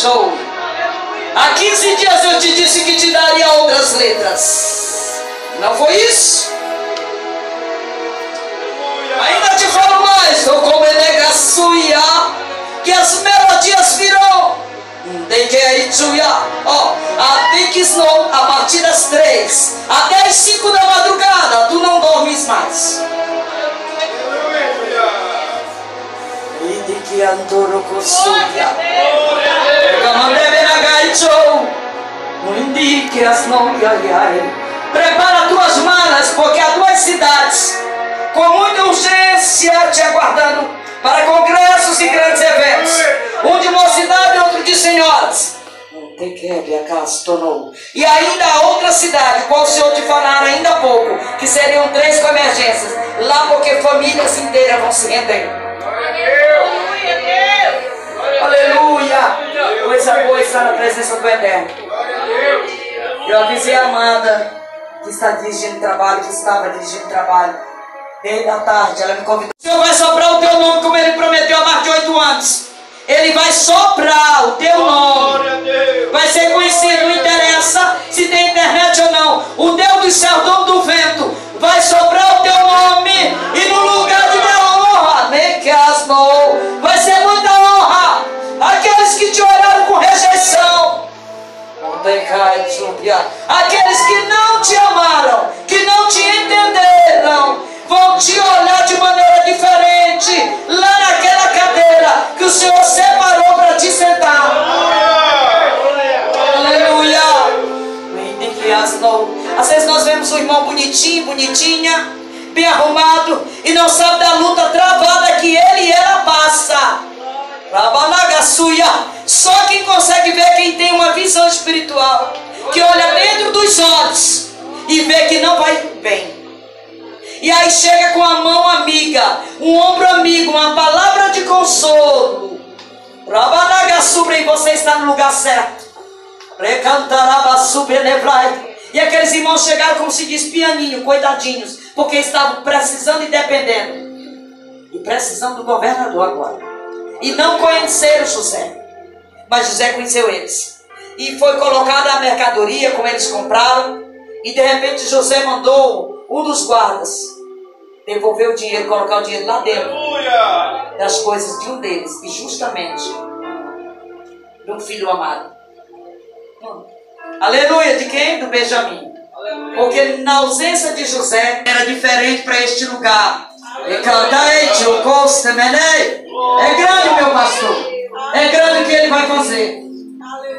Show. Há 15 dias eu te disse que te daria outras letras. Não foi isso? Ainda te falo mais. Ou como Enegassuia, que as melodias virão. Ó, a partir das 3 até as 5 da madrugada, tu não dormes mais. Prepara tuas malas, porque há 2 cidades com muita urgência te aguardando para congressos e grandes eventos. Um de mocidade e outro de senhoras. E ainda há outra cidade, qual o Senhor te falara ainda há pouco, que seriam 3 convergências. Lá porque famílias inteiras vão se render. Aleluia! Coisa boa estar na presença do Eterno. Eu avisei a Amanda, que está dirigindo trabalho, que estava dirigindo trabalho. Desde a tarde, ela me convidou. O Senhor vai soprar o teu nome como Ele prometeu há mais de 8 anos. Ele vai soprar o teu nome. Vai ser conhecido, não interessa se tem internet ou não. O Deus do céu, dono do vento, vai soprar o teu nome. E no lugar de minha honra, vai ser muita honra. Aqueles que te olharam com rejeição, aqueles que não te amaram, que não te entenderam, vão te olhar de maneira diferente lá naquela cadeira que o Senhor separou para te sentar. Aleluia. Às vezes nós vemos um irmão bonitinho, bonitinha, bem arrumado, e não sabe da luta travada que ele e ela passa. Só quem consegue ver, quem tem uma visão espiritual, que olha dentro dos olhos e vê que não vai bem. E aí chega com a mão amiga, um ombro amigo, uma palavra de consolo. E você está no lugar certo. E aqueles irmãos chegaram, como se diz, pianinho, coitadinhos, porque estavam precisando e dependendo. E precisando do governador agora. E não conheceram José. Mas José conheceu eles. E foi colocada a mercadoria, como eles compraram. E de repente José mandou um dos guardas devolver o dinheiro, colocar o dinheiro lá dentro das coisas de um deles. E justamente do filho amado. Aleluia, de quem? Do Benjamim. Porque na ausência de José era diferente para este lugar. É grande, meu pastor. É grande o que ele vai fazer.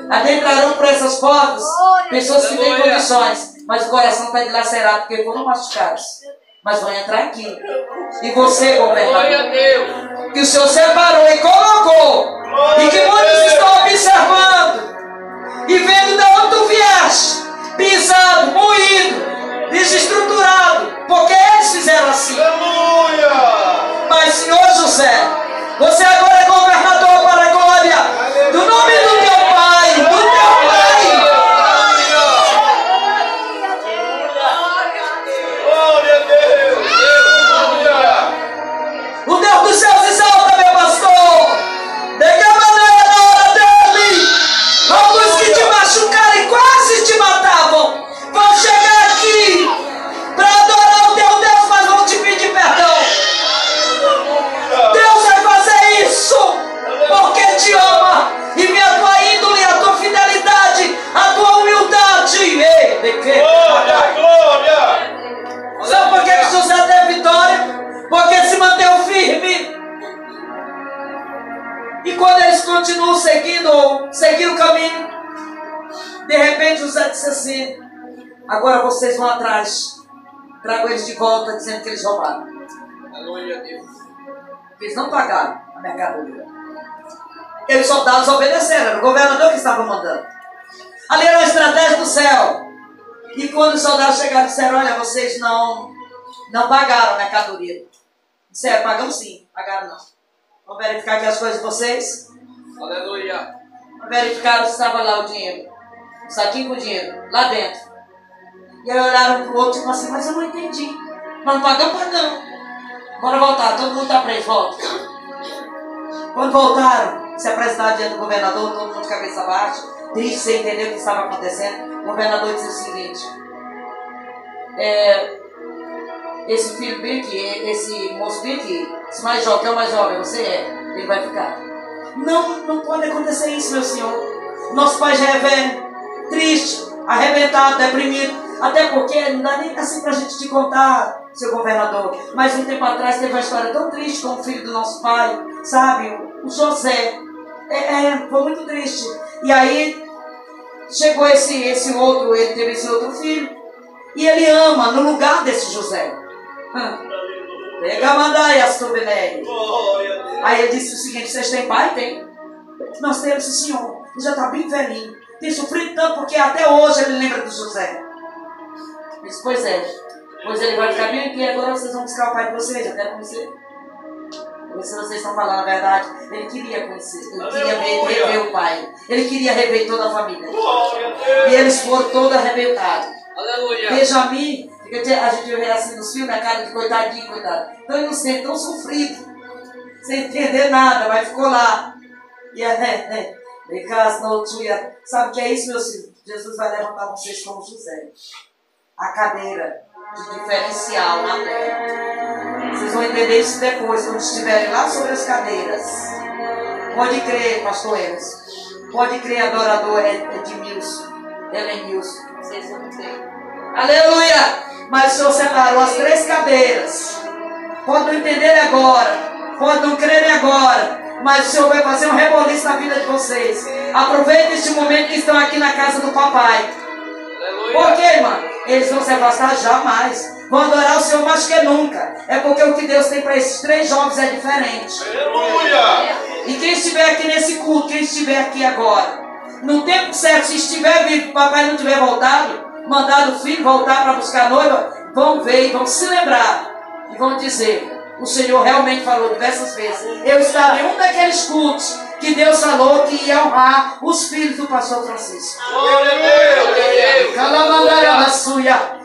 Adentrarão por essas portas pessoas que têm condições, mas o coração está dilacerado porque foram machucados. Mas vão entrar aqui. E você, governador, que o Senhor separou e colocou, e que muitos estão observando e vendo de onde tu vieste, pisado, moído, desestruturado, porque eles fizeram assim. Mas, Senhor José, você agora é governador para a glória do nome do teu Pai, do teu Pai. O Deus dos céus exalta, meu pastor. De que maneira na hora dele, alguns que te machucaram e quase te matavam, vão chegar aqui para adorar o teu Deus, mas vão te pedir perdão. Deus vai fazer isso porque te ama e vê a tua índole, a tua fidelidade, a tua humildade. Sabe por que José teve vitória? Porque se manteve firme. E quando eles continuam seguindo o caminho, de repente José disse assim: agora vocês vão atrás, trago eles de volta, dizendo que eles roubaram. Aleluia, Deus. Eles não pagaram a mercadoria. Aqueles soldados obedeceram, era o governador que estava mandando. Ali era a estratégia do céu. E quando os soldados chegaram, disseram: olha, vocês não pagaram a mercadoria. Disseram: pagamos sim. Pagaram não. Vamos verificar aqui as coisas de vocês. Aleluia. Verificaram se estava lá o dinheiro. Um saquinho com dinheiro, lá dentro. E aí olharam para o outro e falaram assim: mas eu não entendi. Mas não pagamos. Bora voltar, todo mundo está preso, volta. Quando voltaram, se apresentar diante do governador, todo mundo de cabeça baixa, triste, sem entender o que estava acontecendo. O governador disse o seguinte: esse filho Bic, esse moço Bic, esse mais jovem, que é o mais jovem, você ele vai ficar. Não pode acontecer isso, meu senhor. Nosso pai já é velho, triste, arrebentado, deprimido. Até porque não dá nem assim pra gente te contar, seu governador. Mas um tempo atrás teve uma história tão triste com o filho do nosso pai, sabe? O José. Foi muito triste. E aí chegou esse outro, ele teve esse outro filho. E ele ama no lugar desse José. Aí ele disse o seguinte: vocês têm pai? Tem. Nós temos, sim, senhor. Ele já está bem velhinho. Tem sofrido tanto porque até hoje ele lembra do José. Eu disse: pois ele vai ficar bem aqui. Agora vocês vão buscar o pai de vocês. Eu quero conhecer. Se vocês estão falando a verdade, ele queria conhecer. Ele queria rever o pai. Ele queria rever toda a família. E eles foram todos arrebentados. Benjamin, a gente vê assim nos filmes, a cara de coitadinho, coitado. Tão inocente, tão sofrido, sem entender nada, mas ficou lá. E sabe o que é isso, meus filhos? Jesus vai levantar vocês como José. A cadeira de diferencial na terra. Vocês vão entender isso depois, quando estiverem lá sobre as cadeiras. Pode crer, pastor Emerson. Pode crer, adorador Edmilson, Helenilson. Vocês vão ter. Aleluia! Mas o Senhor separou as 3 cadeiras. Pode não entender agora, pode não crer agora, mas o Senhor vai fazer um reboliço na vida de vocês. Aproveitem este momento que estão aqui na casa do papai. Por quê, irmão? Eles vão se afastar jamais. Vão adorar o Senhor mais que nunca. É porque o que Deus tem para esses 3 jovens é diferente. Aleluia! E quem estiver aqui nesse culto, quem estiver aqui agora, no tempo certo, se estiver vivo, o papai não tiver voltado, mandado o filho voltar para buscar a noiva, vão ver e vão se lembrar e vão dizer: o Senhor realmente falou diversas vezes. Eu estava em um daqueles cultos que Deus falou que ia honrar os filhos do pastor Francisco.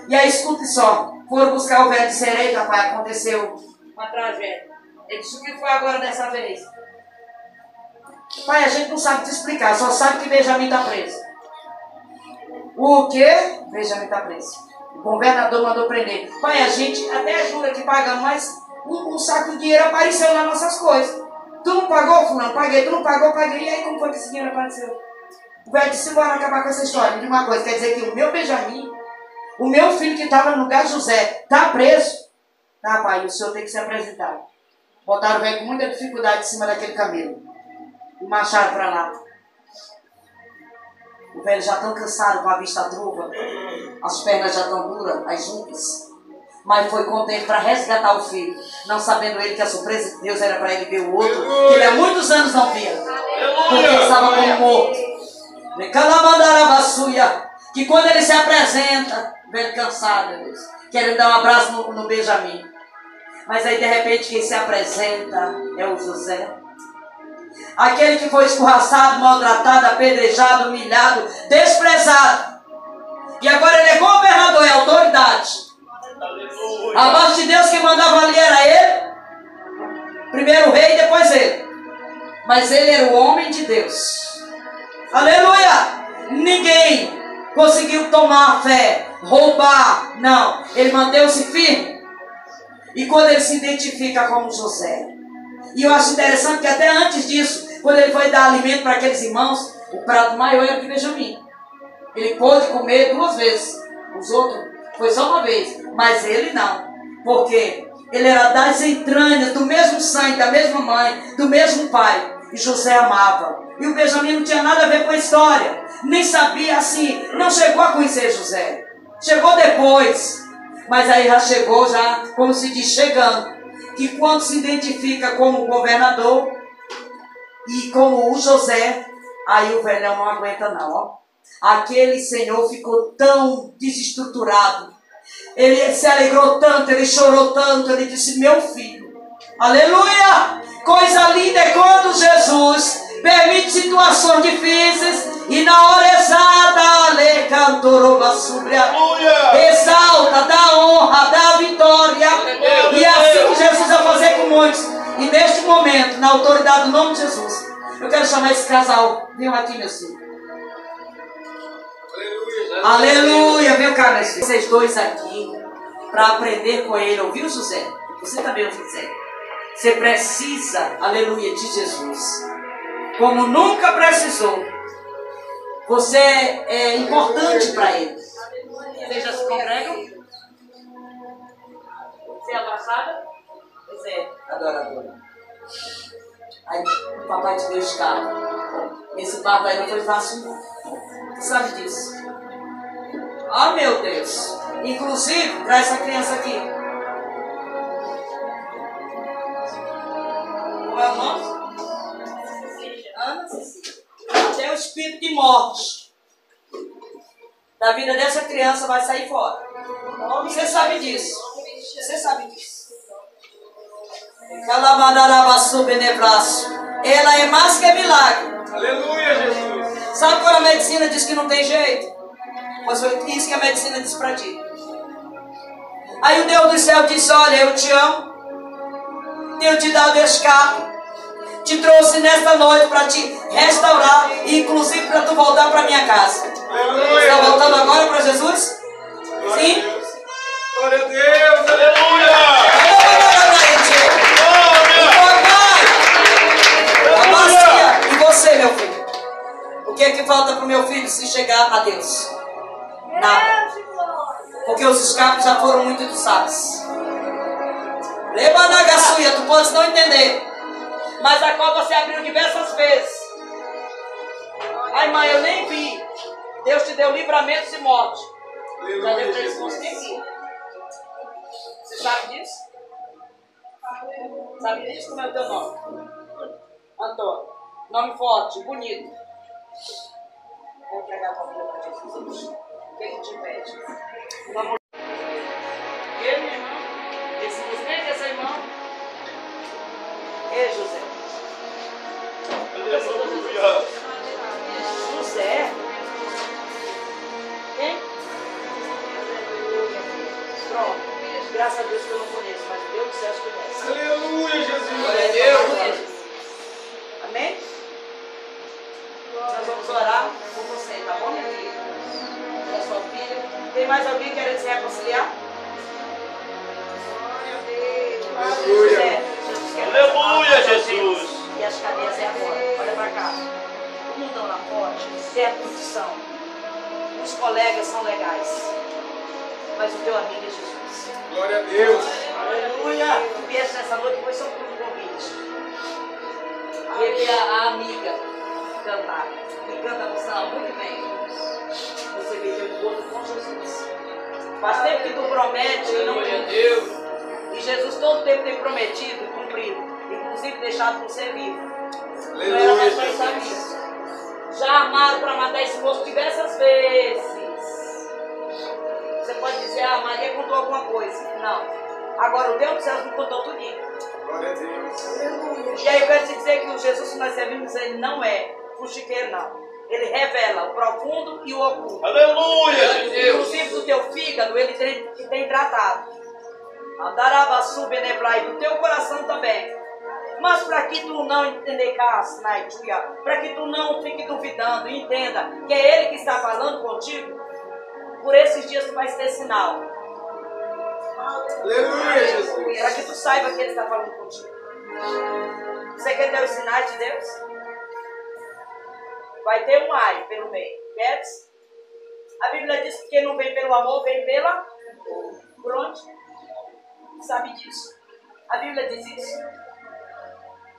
E aí escute só, foram buscar o velho de Serei, papai, aconteceu uma tragédia. Ele disse: o que foi agora dessa vez? Pai, a gente não sabe te explicar, só sabe que Benjamin está preso. O quê? Benjamin está preso. O governador mandou prender. Pai, a gente até jura que pagamos, mas um saco de dinheiro apareceu nas nossas coisas. Tu não pagou, fulano? Paguei. Tu não pagou? Paguei. E aí, como foi que esse dinheiro apareceu? O velho disse: bora acabar com essa história. Me diga uma coisa, quer dizer que o meu Benjamin, o meu filho que estava no lugar de José, está preso? Tá, pai, o senhor tem que se apresentar. Botaram o velho com muita dificuldade em cima daquele camelo. E marcharam para lá. O velho já tão cansado, com a vista truva, as pernas já tão duras, as juntas. Mas foi contente para resgatar o filho, não sabendo ele que a surpresa de Deus era para ele ver o outro, que ele há muitos anos não via, porque ele estava como morto. Que quando ele se apresenta, o velho cansado, meu Deus, querendo dar um abraço no Benjamin. Mas aí de repente quem se apresenta é o José. Aquele que foi escorraçado, maltratado, apedrejado, humilhado, desprezado. E agora ele é governador, é autoridade. Abaixo de Deus, quem mandava ali era ele. Primeiro o rei, depois ele. Mas ele era o homem de Deus. Aleluia! Ninguém conseguiu tomar a fé, roubar. Não, ele manteve-se firme. E quando ele se identifica como José. E eu acho interessante que até antes disso, quando ele foi dar alimento para aqueles irmãos, o prato maior era de Benjamin. Ele pôde comer 2 vezes. Os outros foi só uma vez. Mas ele não. Porque ele era das entranhas, do mesmo sangue, da mesma mãe, do mesmo pai. E José amava. E o Benjamin não tinha nada a ver com a história. Nem sabia assim. Não chegou a conhecer José. Chegou depois. Mas aí já chegou, já, como se diz, chegando. Que quando se identifica como governador e como o José, aí o velhão não aguenta não, ó. Aquele senhor ficou tão desestruturado, ele se alegrou tanto, ele chorou tanto, ele disse: meu filho, aleluia, coisa linda é quando Jesus permite situações difíceis e na hora exata ele cantou exalta, dá honra, dá vitória. E é assim que Jesus vai fazer com muitos. E neste momento, na autoridade do nome de Jesus, Eu quero chamar esse casal. Venham aqui, meus filhos. Aleluia. Vem cá, meus filhos. Vocês dois aqui para aprender com ele. Ouviu, José? Você também ouviu, José? Você precisa, aleluia, de Jesus. Como nunca precisou. Você é importante para ele. Vocês já se congregam? Você é abraçada? Pois é, adoradora. Aí o papai te deu escala. Esse papo aí não foi fácil, não. Você sabe disso? Ah, meu Deus. Inclusive, traz essa criança aqui. Como é o nome? Ana Cecília. Até o espírito de morte da vida dessa criança vai sair fora. Você sabe disso. Você sabe disso. Ela é mais que milagre. Aleluia, Jesus. Sabe quando a medicina diz que não tem jeito? Mas foi isso que a medicina disse para ti. Aí o Deus do céu disse: olha, eu te amo. Tenho te dado escape. Te trouxe nesta noite para te restaurar e inclusive para tu voltar para minha casa. Aleluia. Está voltando agora para Jesus? Sim? Glória a Deus, aleluia! E você, meu filho? O que é que falta para o meu filho se chegar a Deus? Nada. Porque os escapes já foram muito usados. Leva na gaçuia, tu podes não entender. Mas a qual você abriu diversas vezes. Ai, mãe, eu nem vi. Deus te deu livramentos de morte. Já deu 3 conseguir. Você sabe disso? Sabe disso? Como é o teu nome? Antônio. Nome forte, bonito. Vou entregar a família para Jesus hoje. O que é que te pede? Vamos. Ele, meu irmão. Esse você, esse irmão. Ei, José. Aleluia. José. Quem? Pronto. Graças a Deus que eu não conheço, mas Deus do céu conhece. Aleluia, Jesus. Glória a Deus. Amém? Nós vamos orar por você, tá bom, minha filha? Da sua filha. Tem mais alguém querendo se reconciliar? Aleluia. Aleluia, Jesus. E as cadeias é agora. Olha pra cá. O mundão lá fora tem a condição. Os colegas são legais. Mas o teu amigo é Jesus. Glória a Deus. Aleluia. O Pietro nessa noite foi só por um convite. E ele a amiga cantar. E canta no sinal muito bem. Você vê teu encontro com Jesus. Faz tempo que tu promete e não cumpre. E Jesus todo tempo tem prometido e cumprido. Inclusive deixado você vivo. Não era mais pensar nisso. Já armaram para matar esse moço diversas vezes. Você pode dizer, ah, Maria contou alguma coisa. Não. Agora o Deus do céu não contou tudo. Glória a Deus. E aí eu quero te dizer que o Jesus que nós servimos, ele não é fuxiqueiro, não. Ele revela o profundo e o oculto. Aleluia, Jesus. Inclusive do teu fígado, ele tem tratado. Andarabassu beneblai, do teu coração também. Mas para que tu não entendecas, para que tu não fique duvidando e entenda que é ele que está falando contigo, por esses dias tu vais ter sinal. Aleluia, Jesus. Para que tu saiba que ele está falando contigo. Você quer ter os sinais de Deus? Vai ter um ai pelo meio. Queres? A Bíblia diz que quem não vem pelo amor, vem pela... Por onde? Sabe disso? A Bíblia diz isso.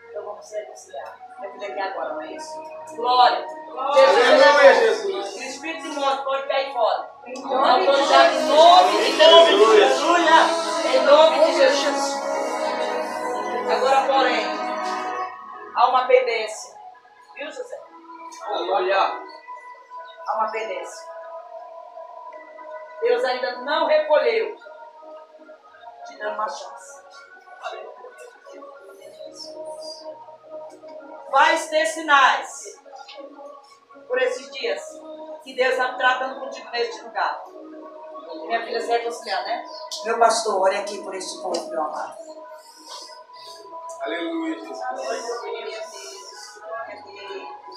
Então vamos se reconciliar. Vai vir aqui agora, não é isso? Glória. Aleluia, Jesus. O espírito de morte pode cair fora. Autoridade em nome de Jesus. Aleluia. Em nome de Jesus. Agora, porém, há uma pendência. Viu, José? Aleluia. Há uma pendência. Deus ainda não recolheu. Te dando uma chance. Vais ter sinais por esses dias que Deus está tratando contigo neste lugar. Minha filha se reconciliar, né? Meu pastor, olha aqui por este povo, meu amado. Aleluia, Jesus.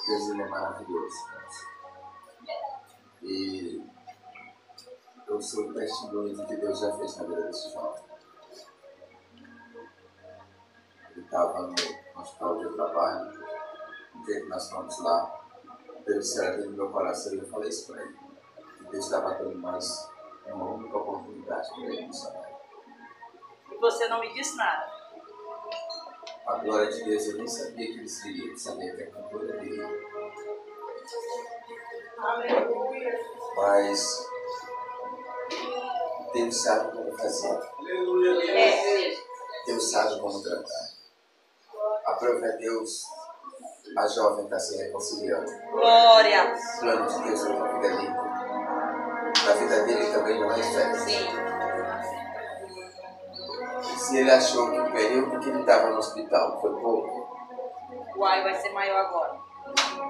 Deus, ele é maravilhoso. E eu sou testemunho do que Deus já fez na vida desse jovem. Ele estava no hospital de trabalho, um dia que nós fomos lá, Deus certo no meu coração e eu falei isso para ele. Que Deus estava dando mais uma única oportunidade para ele missionário. E você não me disse nada. A glória de Deus, eu nem sabia que ele seria, ele sabia que a cultura dele. Mas Deus sabe como fazer. Deus sabe como tratar. A prova é Deus, a jovem está se reconciliando. Glória. O plano de Deus para a vida dele. Na vida dele também não é diferente. Sim. Se ele achou que o período que ele estava no hospital foi pouco, Uai, vai ser maior agora.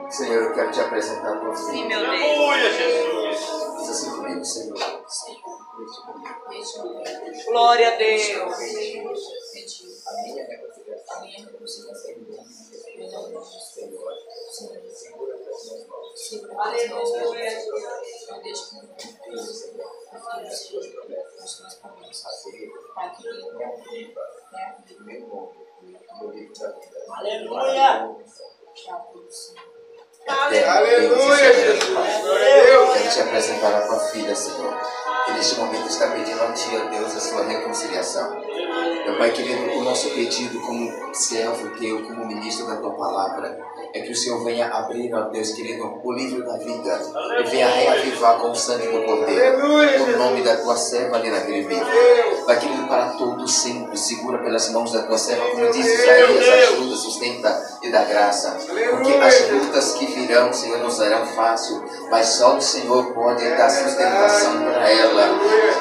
Senhor, eu quero te apresentar a tua Sim, vida. meu Deus. Aleluia, Jesus. Diz assim comigo, Senhor. Glória a Deus. Aleluia. Aleluia, Jesus. Quero te apresentar a tua filha, Senhor, que neste momento está pedindo a ti, a Deus, a sua reconciliação. Meu Pai querido, o nosso pedido como servo teu, como ministro da tua palavra, é que o Senhor venha abrir, ó Deus querido, o livro da vida e venha reavivar com o sangue do Cordeiro o nome da tua serva ali naquele livro. Pai querido, para todo sempre, segura pelas mãos da tua serva, como diz Isaías, ajuda, sustenta e dá graça. Porque as lutas que virão, Senhor, não serão fáceis, mas só o Senhor pode dar sustentação para ela.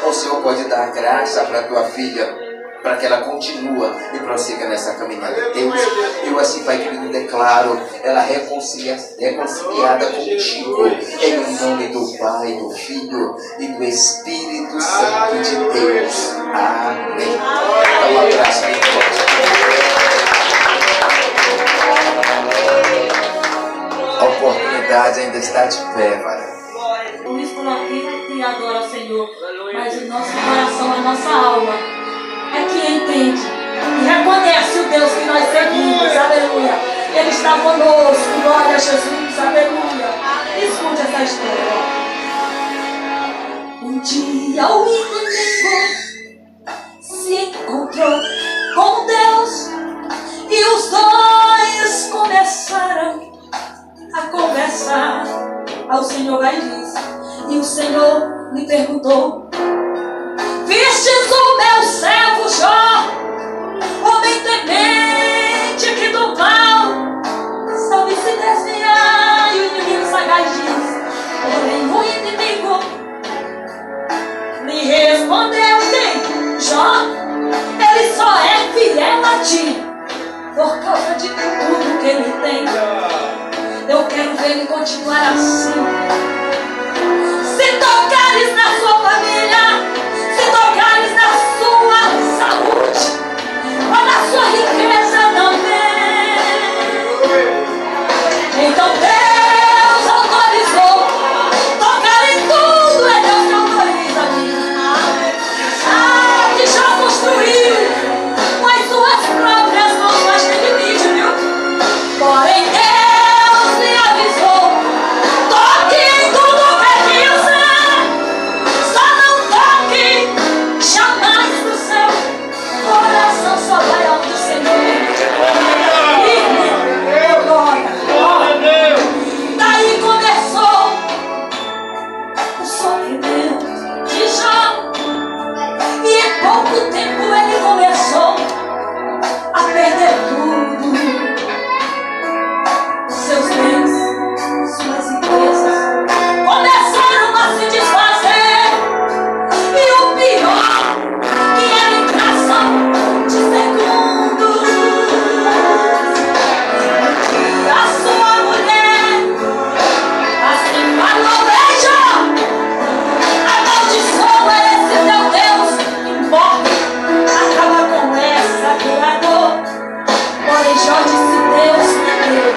O Senhor pode dar graça para a tua filha, para que ela continue e prossiga nessa caminhada. Deus, eu assim, Pai querido, declaro ela reconciliada contigo, em nome do Pai, do Filho e do Espírito Santo de Deus. Amém. Dá um abraço bem forte. A oportunidade ainda está de pé, Maria. Eu estou aqui e adoro ao Senhor, mas o nosso coração, a nossa alma é que entende e reconhece o Deus que nós seguimos, aleluia. Ele está conosco, glória a Jesus, aleluia. Escute essa história. Um dia o inimigo se encontrou com Deus e os dois começaram a conversar. Ao Senhor vai dizer, e o Senhor lhe perguntou: vistes o meu servo Jó, homem temente que do mal sabe se desviar? E o inimigo sagaz diz, porém o inimigo lhe respondeu: quem? Jó, ele só é fiel a ti por causa de tudo que ele tem. Eu quero ver ele continuar assim. Se tocares na sua família, se tocares na sua saúde, ou na sua riqueza também, então Deus autorizou. Tocar em tudo é Deus que autoriza a mim. Ah, que já construiu com as suas próprias mãos, mas tem limite, viu? Porém Deus lhe avisou: toque em tudo que quiser, só não toque jamais no seu coração, só vai ao do Senhor. Glória. Daí começou o sofrimento de Jó, e em pouco tempo ele começou a perder tudo, seus bens, suas riquezas começaram a se desfazer, e o pior, que era em fração de segundos, e a sua mulher assim falou: veja, amaldiçoa esse teu Deus e morre, acaba com essa tua dor. Porém Jó disse: Deus me deu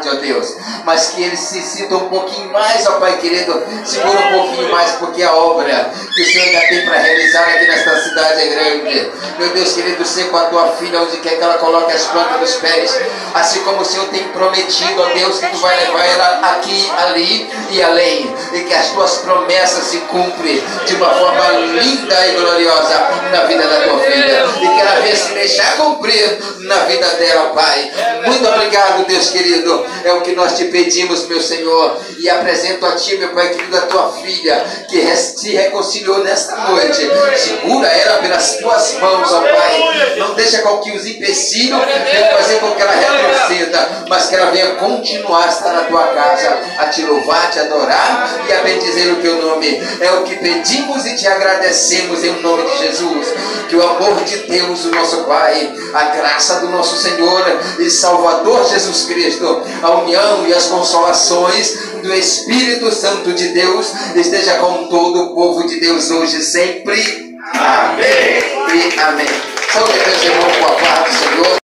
ó Deus, mas que eles se sintam um pouquinho mais, ó Pai querido, segura um pouquinho mais, porque a obra que o Senhor ainda tem para realizar aqui nesta cidade é grande. Meu Deus querido, ser com a tua filha onde quer que ela coloque as plantas dos pés, assim como o Senhor tem prometido, ó Deus, que tu vai levar ela aqui, ali e além, e que as tuas promessas se cumprem de uma forma linda e gloriosa na vida da tua filha, e que ela venha se deixar cumprir na vida dela, Pai. Muito obrigado, Deus querido, é o que nós te pedimos, meu Senhor, e apresento a ti, meu Pai querido, a tua filha que se reconciliou nesta noite. Segura ela pelas tuas mãos, ó Pai, não deixa com que os empecilhos venham fazer com que ela retroceda, mas que ela venha continuar a estar na tua casa, a te louvar, te adorar e a bendizer o teu nome. É o que pedimos e te agradecemos em nome de Jesus. Que o amor de Deus, o nosso Pai, a graça do nosso Senhor e Salvador Jesus Cristo, a união e as consolações do Espírito Santo de Deus esteja com todo o povo de Deus hoje e sempre. Amém e amém. Saúde a Deus, irmão, com a paz do Senhor.